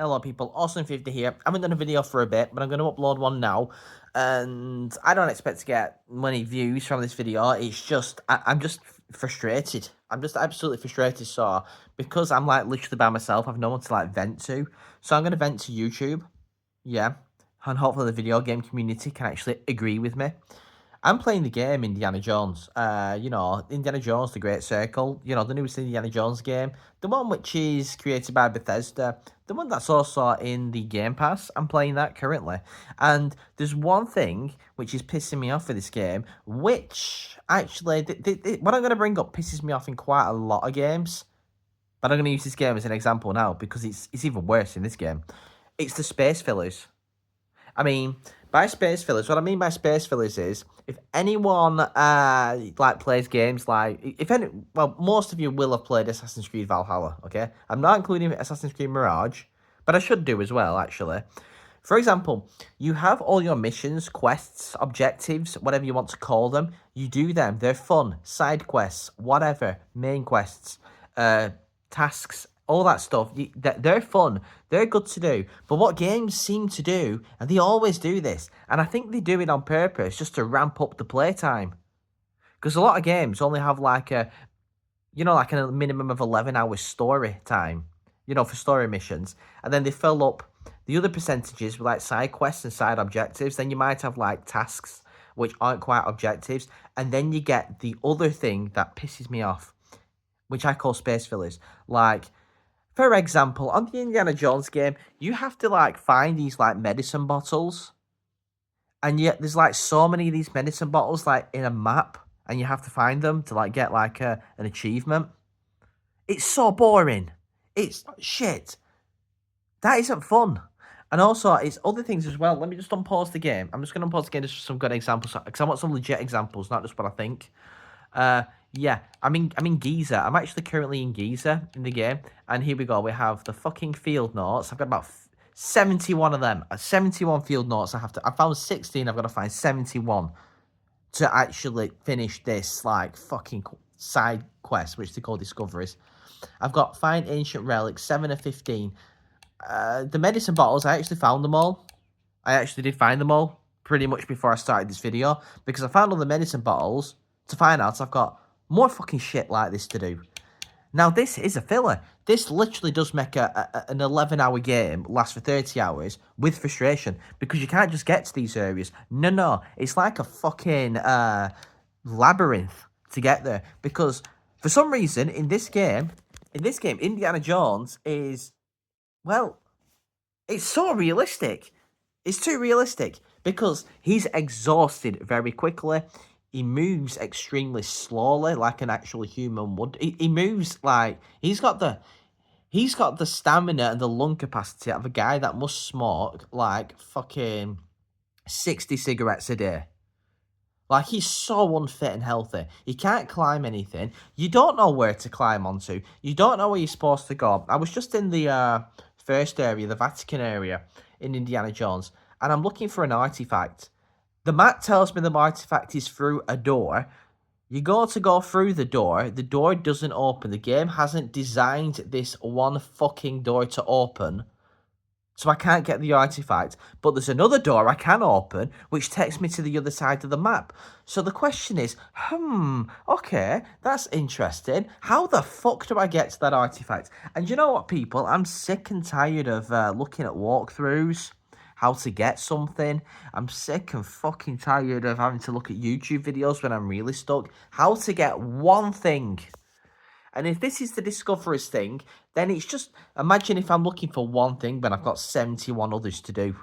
Hello people, Awesome50 here. I haven't done a video for a bit, but I'm going to upload one now. And I don't expect to get many views from this video. It's just, I'm just frustrated. I'm just absolutely frustrated. So, because I'm like literally by myself, I've no one to like vent to. So I'm going to vent to YouTube. Yeah. And hopefully the video game community can actually agree with me. I'm playing the game Indiana Jones. Indiana Jones, The Great Circle. The newest Indiana Jones game. The one which is created by Bethesda. The one that's also in the Game Pass. I'm playing that currently. And there's one thing which is pissing me off with this game, which actually, what I'm going to bring up pisses me off in quite a lot of games. But I'm going to use this game as an example now because it's even worse in this game. It's the space fillers. I mean, by space fillers, what I mean by space fillers is if anyone plays games most of you will have played Assassin's Creed Valhalla, okay? I'm not including Assassin's Creed Mirage, but I should do as well, actually. For example, you have all your missions, quests, objectives, whatever you want to call them. You do them. They're fun. Side quests, whatever, main quests, tasks, all that stuff. They're fun. They're good to do. But what games seem to do, and they always do this, and I think they do it on purpose just to ramp up the playtime. Because a lot of games only have like a minimum of 11 hours story time, for story missions. And then they fill up the other percentages with like side quests and side objectives. Then you might have like tasks which aren't quite objectives. And then you get the other thing that pisses me off, which I call space fillers. Like, for example, on the Indiana Jones game, you have to like find these like medicine bottles. And yet there's like so many of these medicine bottles like in a map. And you have to find them to like get like an achievement. It's so boring. It's shit. That isn't fun. And also, it's other things as well. Let me just unpause the game. I'm just going to unpause the game just for some good examples. Because I want some legit examples, not just what I think. Yeah, I'm in Giza. I'm actually currently in Giza in the game. And here we go. We have the fucking field notes. I've got about 71 of them. 71 field notes. I found 16. I've got to find 71 to actually finish this like fucking side quest, which they call discoveries. I've got find ancient relics, 7 of 15. The medicine bottles, I actually found them all. I actually did find them all pretty much before I started this video, because I found all the medicine bottles to find out I've got more fucking shit like this to do. Now, this is a filler. This literally does make an 11-hour game last for 30 hours with frustration, because you can't just get to these areas. No. It's like a fucking labyrinth to get there, because for some reason in this game, Indiana Jones is, well, it's so realistic. It's too realistic, because he's exhausted very quickly. He moves extremely slowly, like an actual human would. He moves like he's got the stamina and the lung capacity of a guy that must smoke like fucking 60 cigarettes a day. Like, he's so unfit and healthy. He can't climb anything. You don't know where to climb onto. You don't know where you're supposed to go. I was just in the first area, the Vatican area in Indiana Jones, and I'm looking for an artifact. The map tells me the artifact is through a door. You go through the door doesn't open. The game hasn't designed this one fucking door to open, so I can't get the artifact. But there's another door I can open, which takes me to the other side of the map. So the question is, okay, that's interesting. How the fuck do I get to that artifact? And you know what, people? I'm sick and tired of looking at walkthroughs, how to get something. I'm sick and fucking tired of having to look at YouTube videos when I'm really stuck. How to get one thing. And if this is the discoveries thing, then it's just, imagine if I'm looking for one thing, but I've got 71 others to do.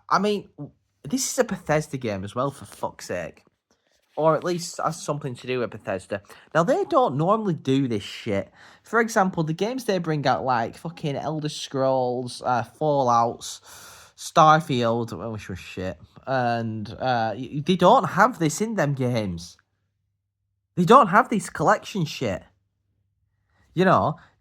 I mean, this is a Bethesda game as well, for fuck's sake. Or at least has something to do with Bethesda. Now, they don't normally do this shit. For example, the games they bring out, like fucking Elder Scrolls, Fallouts, Starfield, which was shit. And they don't have this in them games. They don't have this collection shit.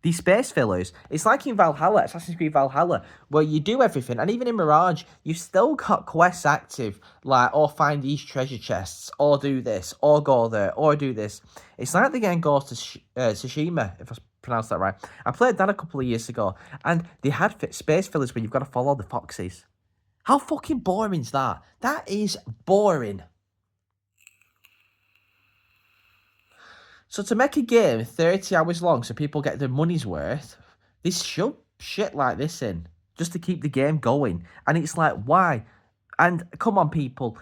These space fillers. It's like in Valhalla, Assassin's Creed Valhalla, where you do everything. And even in Mirage, you've still got quests active, like, or find these treasure chests, or do this, or go there, or do this. It's like the game Ghost of Tsushima, pronounced that right. I played that a couple of years ago, and they had space fillers where you've got to follow the foxes. How fucking boring is that? That is boring. So to make a game 30 hours long so people get their money's worth, they shove shit like this in just to keep the game going. And it's like, why? And come on, people.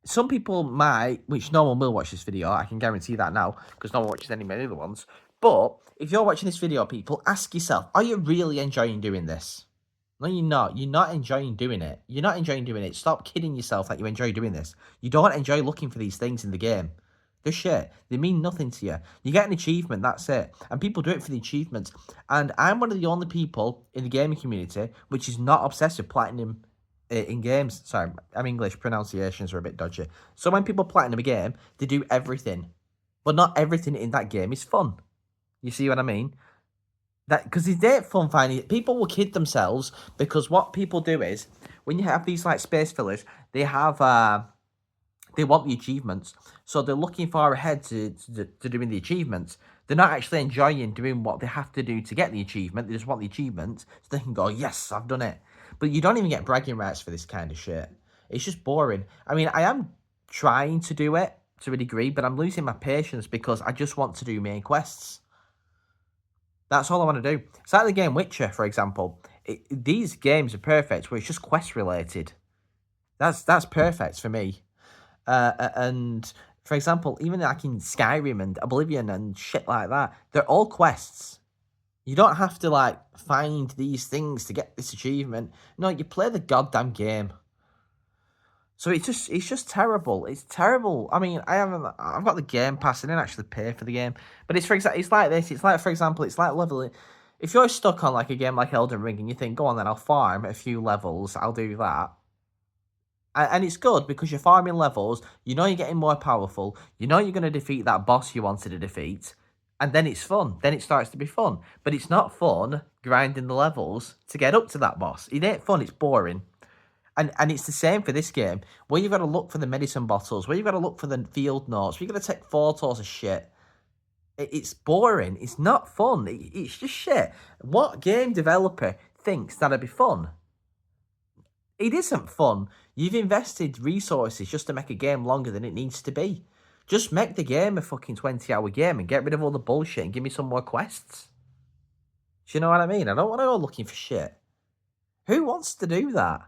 Some people might, which no one will watch this video, I can guarantee that now, because no one watches any many other ones. But if you're watching this video, people, ask yourself, are you really enjoying doing this? No, you're not. You're not enjoying doing it. You're not enjoying doing it. Stop kidding yourself that you enjoy doing this. You don't enjoy looking for these things in the game. They're shit. They mean nothing to you. You get an achievement, that's it. And people do it for the achievements. And I'm one of the only people in the gaming community which is not obsessed with platinum in games. Sorry, I'm English. Pronunciations are a bit dodgy. So when people platinum a game, they do everything. But not everything in that game is fun. You see what I mean? That because it's their fun finding it. People will kid themselves because what people do is when you have these like space fillers, they have they want the achievements, so they're looking far ahead to doing the achievements. They're not actually enjoying doing what they have to do to get the achievement. They just want the achievement so they can go, yes, I've done it. But you don't even get bragging rights for this kind of shit. It's just boring. I mean, I am trying to do it to a degree, but I'm losing my patience because I just want to do main quests. That's all I want to do. It's like the game Witcher, for example. These games are perfect where it's just quest related. That's perfect for me. And for example, even like in Skyrim and Oblivion and shit like that, they're all quests. You don't have to like find these things to get this achievement. No, you play the goddamn game. So it's just terrible. It's terrible. I mean, I've got the Game Pass. I didn't actually pay for the game, but it's it's like this. It's like, for example, it's like leveling. If you're stuck on like a game like Elden Ring and you think, go on then, I'll farm a few levels. I'll do that. And it's good because you're farming levels. You know you're getting more powerful. You know you're going to defeat that boss you wanted to defeat. And then it's fun. Then it starts to be fun. But it's not fun grinding the levels to get up to that boss. It ain't fun. It's boring. And it's the same for this game, where you've got to look for the medicine bottles, where you've got to look for the field notes, where you've got to take photos of shit. It's boring. It's not fun. It's just shit. What game developer thinks that'd be fun? It isn't fun. You've invested resources just to make a game longer than it needs to be. Just make the game a fucking 20-hour game and get rid of all the bullshit and give me some more quests. Do you know what I mean? I don't want to go looking for shit. Who wants to do that?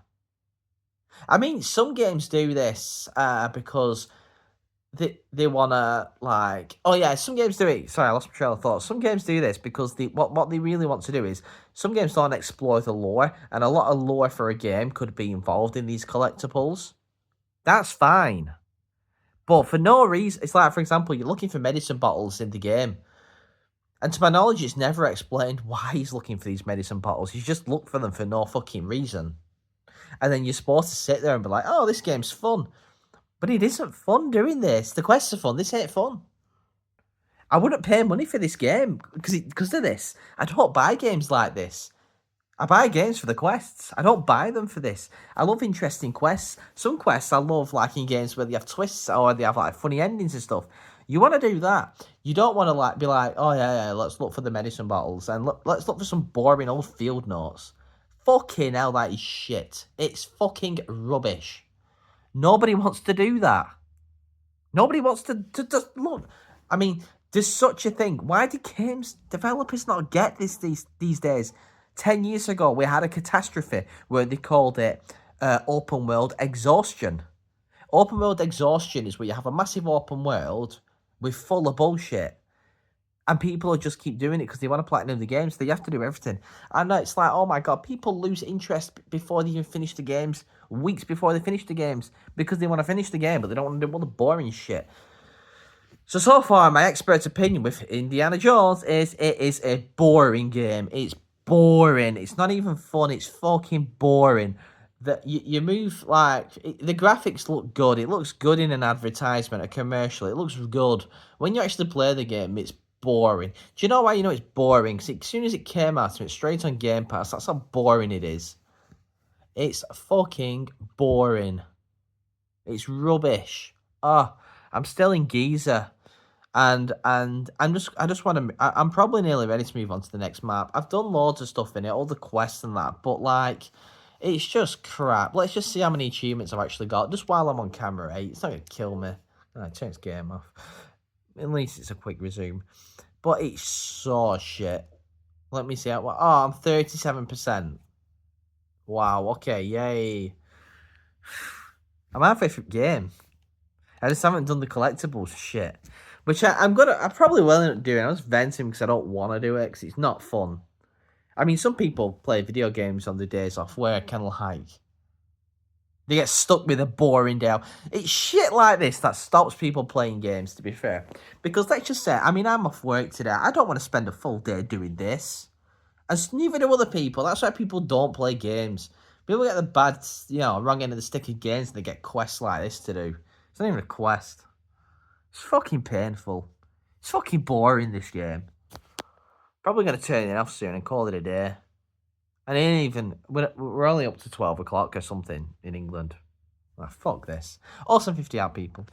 I mean, some games do this because they want to, like... Oh, yeah, some games do it. Sorry, I lost my trail of thought. Some games do this because what they really want to do is... Some games don't explore the lore, and a lot of lore for a game could be involved in these collectibles. That's fine. But for no reason... It's like, for example, you're looking for medicine bottles in the game. And to my knowledge, it's never explained why he's looking for these medicine bottles. He's just looked for them for no fucking reason. And then you're supposed to sit there and be like, oh, this game's fun. But it isn't fun doing this. The quests are fun. This ain't fun. I wouldn't pay money for this game because of this. I don't buy games like this. I buy games for the quests. I don't buy them for this. I love interesting quests. Some quests I love, like in games where they have twists or they have like funny endings and stuff. You want to do that. You don't want to like be like, oh yeah, let's look for the medicine bottles and let's look for some boring old field notes. Fucking hell, that is shit. It's fucking rubbish. Nobody wants to do that. Nobody wants to just look. I mean, there's such a thing. Why do games developers not get this these days? 10 years ago, we had a catastrophe where they called it open world exhaustion. Open world exhaustion is where you have a massive open world with full of bullshit. And people just keep doing it because they want to platinum the games. So they have to do everything. And it's like, oh my God, people lose interest before they even finish the games. Weeks before they finish the games. Because they want to finish the game, but they don't want to do all the boring shit. So far, my expert opinion with Indiana Jones is it is a boring game. It's boring. It's not even fun. It's fucking boring. That you move like the graphics look good. It looks good in an advertisement, a commercial. It looks good. When you actually play the game, it's boring. Do you know why you know it's boring? Because as soon as it came out, it's straight on Game Pass. That's how boring it is. It's fucking boring. It's rubbish. Oh, I'm still in Giza. And I just want to. I'm probably nearly ready to move on to the next map. I've done loads of stuff in it, all the quests and that, but like, it's just crap. Let's just see how many achievements I've actually got. Just while I'm on camera, eh? It's not gonna kill me. I turn this game off. At least it's a quick resume. But it's so shit. Let me see how. Oh, I'm 37%. Wow. Okay. Yay. I'm halfway through the game. I just haven't done the collectibles shit. Which I'm probably will end up doing. I was venting because I don't want to do it because it's not fun. I mean, some people play video games on the days off where kind of like they get stuck with a boring day out. It's shit like this that stops people playing games, to be fair. Because let's just say, I mean, I'm off work today. I don't want to spend a full day doing this. And neither do other people. That's why people don't play games. People get the bad, wrong end of the stick of games and they get quests like this to do. It's not even a quest. It's fucking painful. It's fucking boring, this game. Probably going to turn it off soon and call it a day. And it ain't even... We're only up to 12 o'clock or something in England. Oh, fuck this. Awesome 50 out, people.